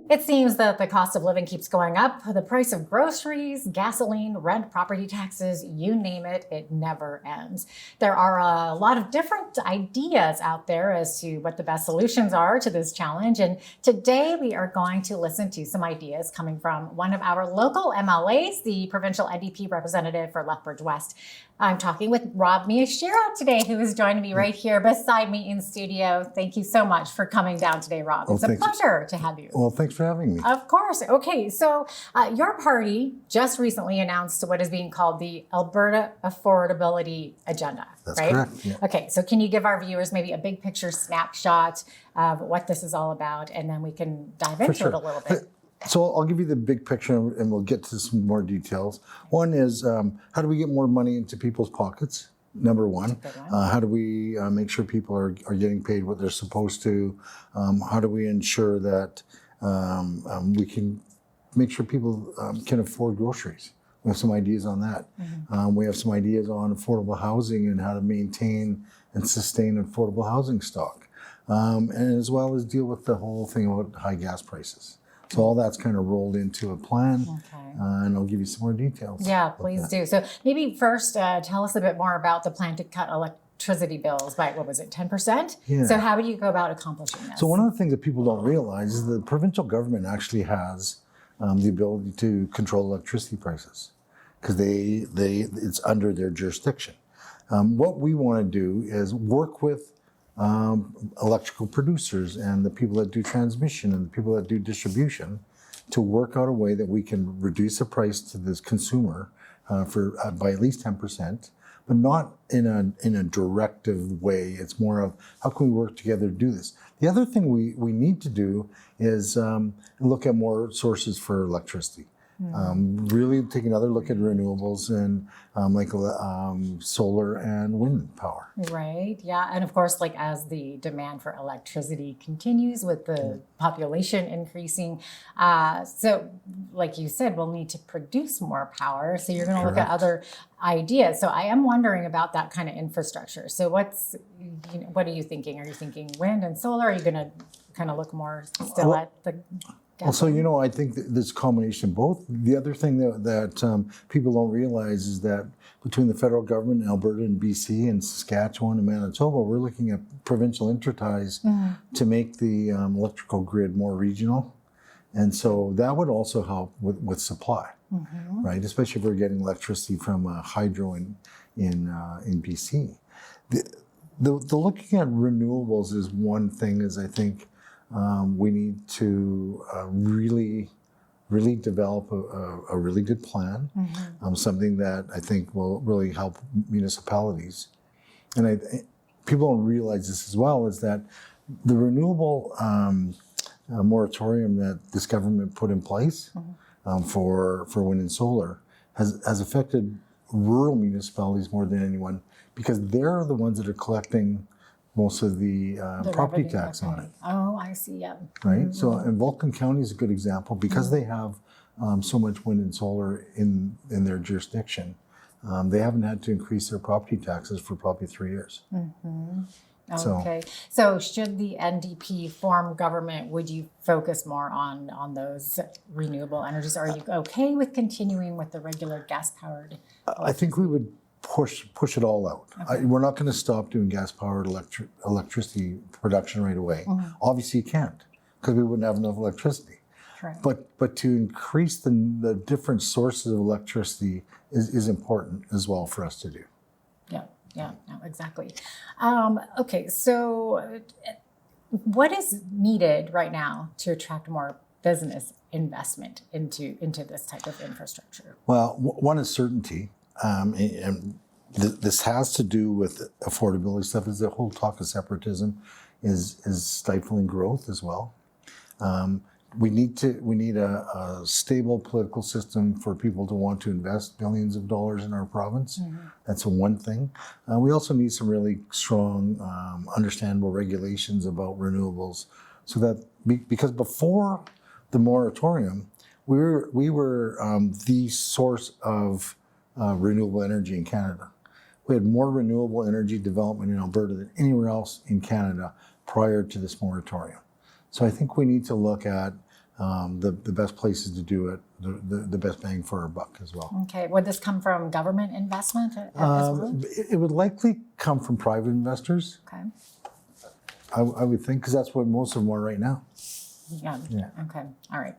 It seems that the cost of living keeps going up. The price of groceries, gasoline, rent, property taxes, you name it, it never ends. There are a lot of different ideas out there as to what the best solutions are to this challenge. And today we are going to listen to some ideas coming from one of our local MLAs, the provincial NDP representative for Lethbridge West. I'm talking with Rob Miyashiro today, who is joining me right here beside me in studio. Thank you so much for coming down today, Rob. It's a pleasure to have you. Well, thanks for having me. Of course. Okay, so your party just recently announced what is being called the Alberta Affordability Agenda. That's right? correct. Yeah. Okay, so can you give our viewers maybe a big picture snapshot of what this is all about, and then we can dive into it a little bit. So I'll give you the big picture and we'll get to some more details. One is how do we get more money into people's pockets? Number one. How do we make sure people are getting paid what they're supposed to? How do we ensure that we can make sure people can afford groceries? We have some ideas on that. Mm-hmm. We have some ideas on affordable housing and how to maintain and sustain affordable housing stock. And as well as deal with the whole thing about high gas prices. So all that's kind of rolled into a plan, and I'll give you some more details. Yeah, please do. So maybe first tell us a bit more about the plan to cut electricity bills by, what was it, 10%? Yeah. So how would you go about accomplishing this? So one of the things that people don't realize is the provincial government actually has the ability to control electricity prices because it's under their jurisdiction. What we want to do is work with electrical producers and the people that do transmission and the people that do distribution to work out a way that we can reduce the price to this consumer by at least 10%, but not in a directive way. It's more of how can we work together to do this. The other thing we need to do is look at more sources for electricity. Really take another look at renewables and like solar and wind power. Right. Yeah. And of course, like as the demand for electricity continues with the population increasing, so like you said, we'll need to produce more power. So you're going to look at other ideas. So I am wondering about that kind of infrastructure. So what are you thinking? Are you thinking wind and solar? Are you going to kind of look more still at the Well, so, I think this combination of both. The other thing that people don't realize is that between the federal government, Alberta and BC and Saskatchewan and Manitoba, we're looking at provincial interties to make the electrical grid more regional. And so that would also help with supply, right? Especially if we're getting electricity from hydro in BC. The looking at renewables is one thing, is I think we need to really develop a really good plan, something that I think will really help municipalities. And people don't realize this as well, is that the renewable moratorium that this government put in place for wind and solar has affected rural municipalities more than anyone, because they're the ones that are collecting most of the property tax on it. Oh, I see, yeah. Right? So, and Vulcan County is a good example because they have so much wind and solar in their jurisdiction. They haven't had to increase their property taxes for probably 3 years. Okay. So should the NDP form government, would you focus more on those renewable energies? Are you okay with continuing with the regular gas-powered? I think we would push it all out. We're not going to stop doing gas-powered electricity production right away. Obviously, you can't, because we wouldn't have enough electricity. Right. But to increase the different sources of electricity is important as well for us to do. Yeah, no, exactly. Okay, so what is needed right now to attract more business investment into this type of infrastructure? Well, one is certainty. And this has to do with affordability stuff. Is the whole talk of separatism is stifling growth as well. We need a stable political system for people to want to invest billions of dollars in our province. That's one thing. We also need some really strong, understandable regulations about renewables, so that because before the moratorium, we were the source of renewable energy in Canada. We had more renewable energy development in Alberta than anywhere else in Canada prior to this moratorium. So I think we need to look at the best places to do it, the best bang for our buck as well. Okay. Would this come from government investment as well? It would likely come from private investors, Okay. I would think, because that's what most of them are right now. Yeah. Yeah. Okay. All right.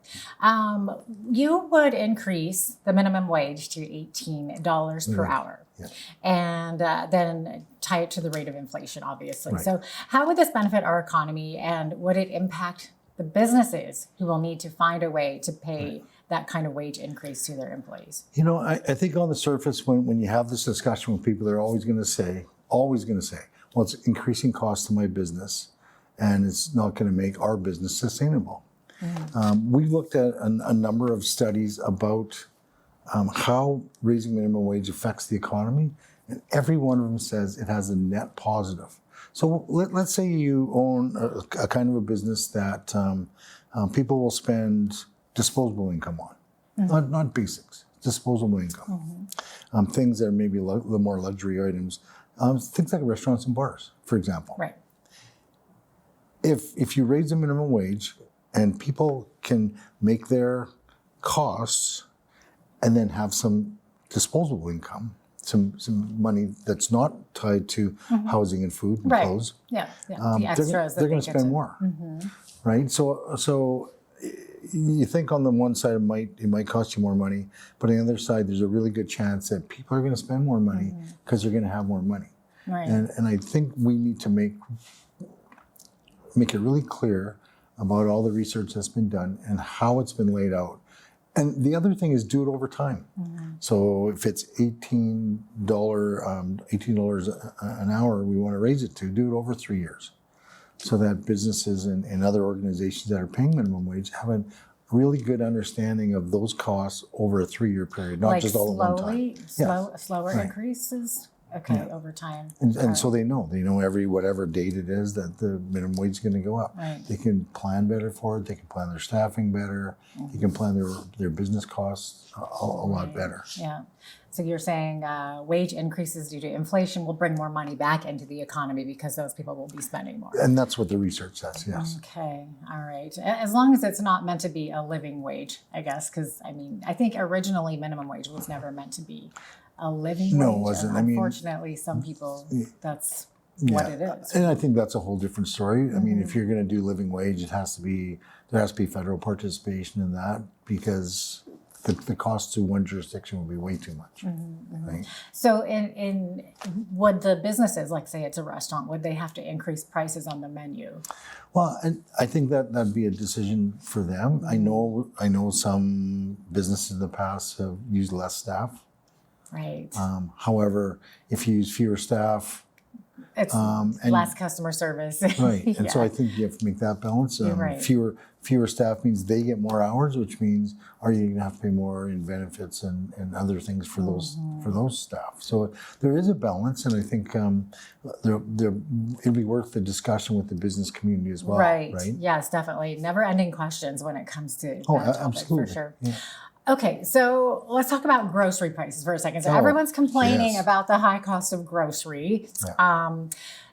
You would increase the minimum wage to $18 per hour, Yeah. and then tie it to the rate of inflation, obviously. Right. So, how would this benefit our economy, and would it impact the businesses who will need to find a way to pay that kind of wage increase to their employees? You know, I think on the surface, when you have this discussion with people, they're always going to say, well, it's increasing cost to my business, and it's not going to make our business sustainable. We looked at a number of studies about how raising minimum wage affects the economy, and every one of them says it has a net positive. So let's say you own a kind of a business that people will spend disposable income on, not basics, disposable income. Things that are maybe the more luxury items, things like restaurants and bars, for example. Right. If you raise the minimum wage and people can make their costs and then have some disposable income, some money that's not tied to housing and food and clothes, Yeah. The extras they're going to to spend more, right? So you think on the one side it might cost you more money, but on the other side there's a really good chance that people are going to spend more money because they're going to have more money. Right. And I think we need to make it really clear about all the research that's been done and how it's been laid out. And the other thing is do it over time. So if it's $18 an hour we want to raise it to, do it over 3 years, so that businesses and other organizations that are paying minimum wage have a really good understanding of those costs over a 3-year period, not like just all at one time. Slower Right. increases. Okay, over time. And so they know every whatever date it is that the minimum wage is going to go up. Right. They can plan better for it. They can plan their staffing better. They can plan their business costs a lot better. Yeah. So you're saying wage increases due to inflation will bring more money back into the economy because those people will be spending more. And that's what the research says, yes. Okay. All right. As long as it's not meant to be a living wage, I guess, because I think originally minimum wage was never meant to be a living wage. No, it wasn't. And unfortunately, some people, that's what it is. And I think that's a whole different story. I mean, if you're going to do living wage, there has to be federal participation in that, because the cost to one jurisdiction would be way too much. Right? So would the businesses, like say it's a restaurant, would they have to increase prices on the menu? Well, I think that'd be a decision for them. I know some businesses in the past have used less staff. Right. However, if you use fewer staff, It's less customer service. right, and so I think you have to make that balance. You're right. Fewer staff means they get more hours, which means are you going to have to pay more in benefits and other things for those staff? So there is a balance, and I think it'll be worth the discussion with the business community as well. Right. Right. Yes, definitely. Never-ending questions when it comes to that topic, absolutely. for sure. Yeah. Okay, so let's talk about grocery prices for a second. So everyone's complaining about the high cost of groceries. Yeah.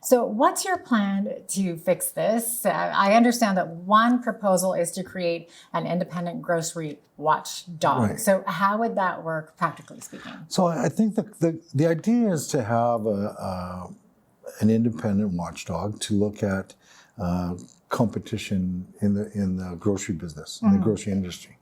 So what's your plan to fix this? I understand that one proposal is to create an independent grocery watchdog. Right. So how would that work, practically speaking? So I think the idea is to have an independent watchdog to look at competition in the grocery business, in the grocery industry.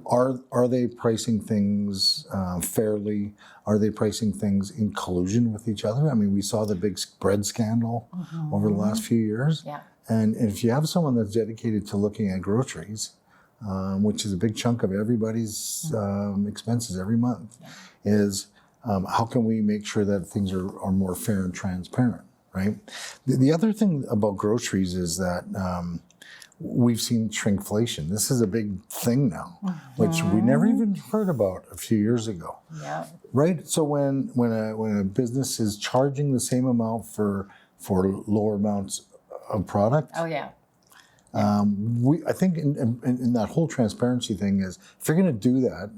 Are they pricing things fairly? Are they pricing things in collusion with each other? I mean, we saw the big bread scandal over the last few years. Yeah. And if you have someone that's dedicated to looking at groceries, which is a big chunk of everybody's expenses every month, is how can we make sure that things are more fair and transparent, right? The other thing about groceries is that we've seen shrinkflation. This is a big thing now, which we never even heard about a few years ago. Yeah. Right? So when a business is charging the same amount for lower amounts of product, Oh, yeah. I think in that whole transparency thing is, if you're going to do that,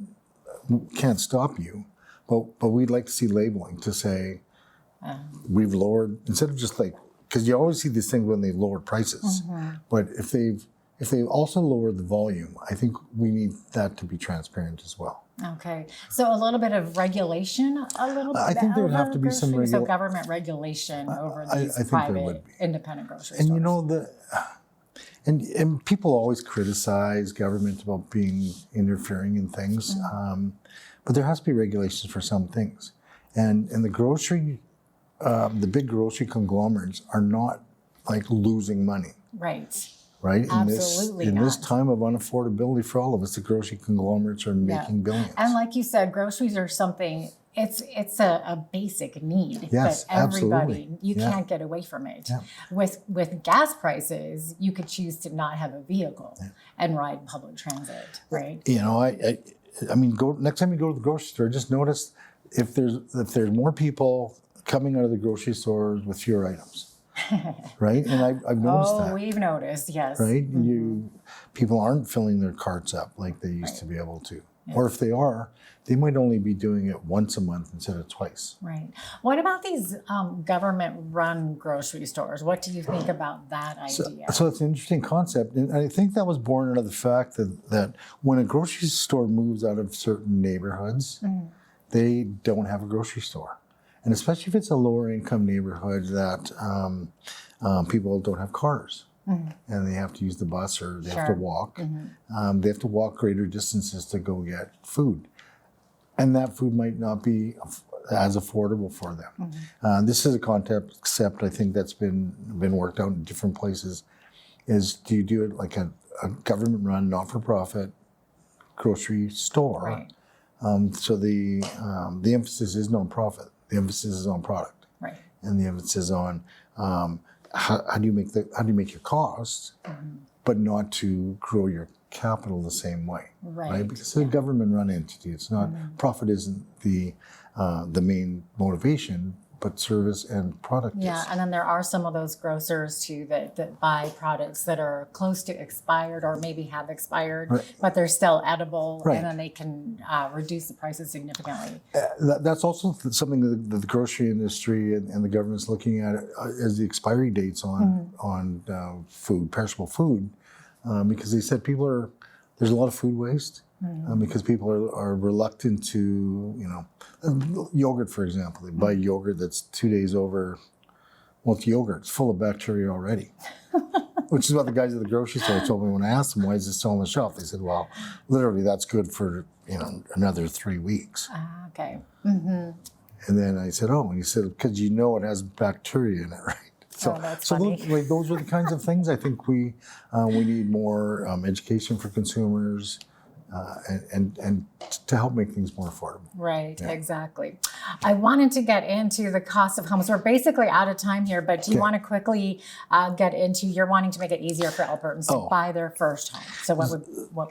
we can't stop you, but we'd like to see labeling to say we've lowered, instead of just like, because you always see these things when they lower prices, but if they've if they also lower the volume, I think we need that to be transparent as well. Okay, so a little bit of regulation, a little bit. I think there would have to be some so government regulation over these I think private there would be. independent grocery And stores. you know and people always criticize government about being interfering in things, but there has to be regulations for some things. And the grocery, the big grocery conglomerates are not like losing money. Right. Right? Absolutely in this not. time of unaffordability for all of us, the grocery conglomerates are making billions. And like you said, groceries are something, it's a basic need Yes, that everybody, absolutely. you Yeah. can't get away from it. Yeah. With gas prices, you could choose to not have a vehicle and ride public transit, right? You know, I mean, next time you go to the grocery store, just notice if there's more people coming out of the grocery stores with fewer items. Right? And I've noticed that. We've noticed, yes. Right? People aren't filling their carts up like they used to be able to. Or if they are, they might only be doing it once a month instead of twice. Right. What about these government-run grocery stores? What do you think about that idea? So it's an interesting concept. And I think that was born out of the fact that when a grocery store moves out of certain neighborhoods, they don't have a grocery store. And especially if it's a lower income neighborhood that people don't have cars and they have to use the bus or they have to walk. They have to walk greater distances to go get food. And that food might not be as affordable for them. This is a concept I think that's been worked out in different places. Is do you do it like a government-run, not-for-profit grocery store? Right. So the emphasis is nonprofit. The emphasis is on product, Right. and the emphasis is on how do you make your costs, but not to grow your capital the same way, Right. Because it's a government-run entity. It's not profit isn't the main motivation, but service and product. Yeah, and then there are some of those grocers too that buy products that are close to expired or maybe have expired, but they're still edible, and then they can reduce the prices significantly. That's also something that the grocery industry and the government's looking at as the expiry dates on food, perishable food, because they said there's a lot of food waste. Because people are reluctant to, yogurt, for example. They buy yogurt that's 2 days over. Well, it's yogurt. It's full of bacteria already. Which is what the guys at the grocery store told me when I asked them, why is this still on the shelf? They said, well, literally that's good for, another 3 weeks. Okay. And then I said, and he said, because it has bacteria in it, right? So, that's so funny. those are the kinds of things I think we need more education for consumers. And to help make things more affordable. Right, exactly. I wanted to get into the cost of homes. We're basically out of time here, but do you want to quickly get into, you're wanting to make it easier for Albertans to buy their first home. So what would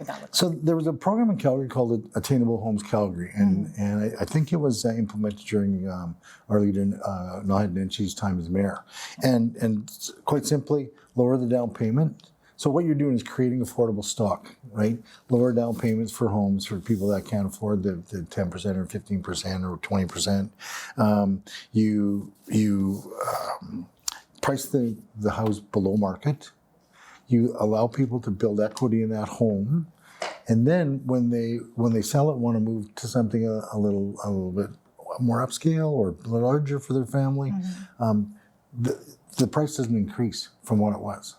that look like? So there was a program in Calgary called Attainable Homes Calgary, and I think it was implemented during our leader, Naheed Nenshie's time as mayor. And quite simply, lower the down payment. So what you're doing is creating affordable stock, right? Lower down payments for homes for people that can't afford the 10% or 15% or 20%. You price the house below market. You allow people to build equity in that home. And then when they sell it, want to move to something a little bit more upscale or larger for their family, the price doesn't increase from what it was.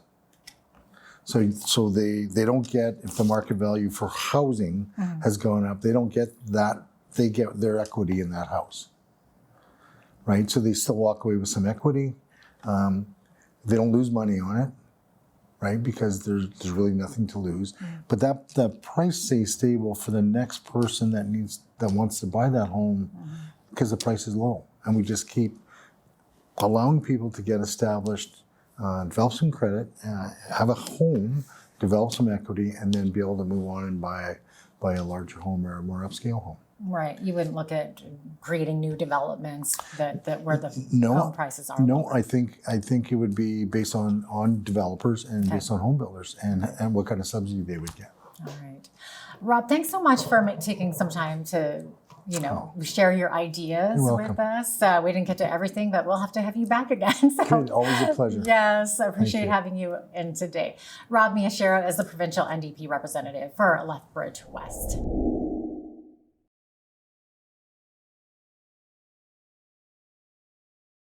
So they don't get, if the market value for housing has gone up, they don't get that, they get their equity in that house, right? So they still walk away with some equity. They don't lose money on it, right? Because there's really nothing to lose. But that price stays stable for the next person that wants to buy that home because the price is low. And we just keep allowing people to get established, develop some credit, have a home, develop some equity, and then be able to move on and buy a larger home or a more upscale home. Right. You wouldn't look at creating new developments that where the home prices are. No, lower. I think it would be based on developers and based on home builders and what kind of subsidy they would get. All right. Rob, thanks so much for taking some time to share your ideas You're with welcome. us. We didn't get to everything, but we'll have to have you back again. So, Good, always a pleasure. Yes, I appreciate you. having you in today. Rob Miyashiro is the provincial NDP representative for Lethbridge West.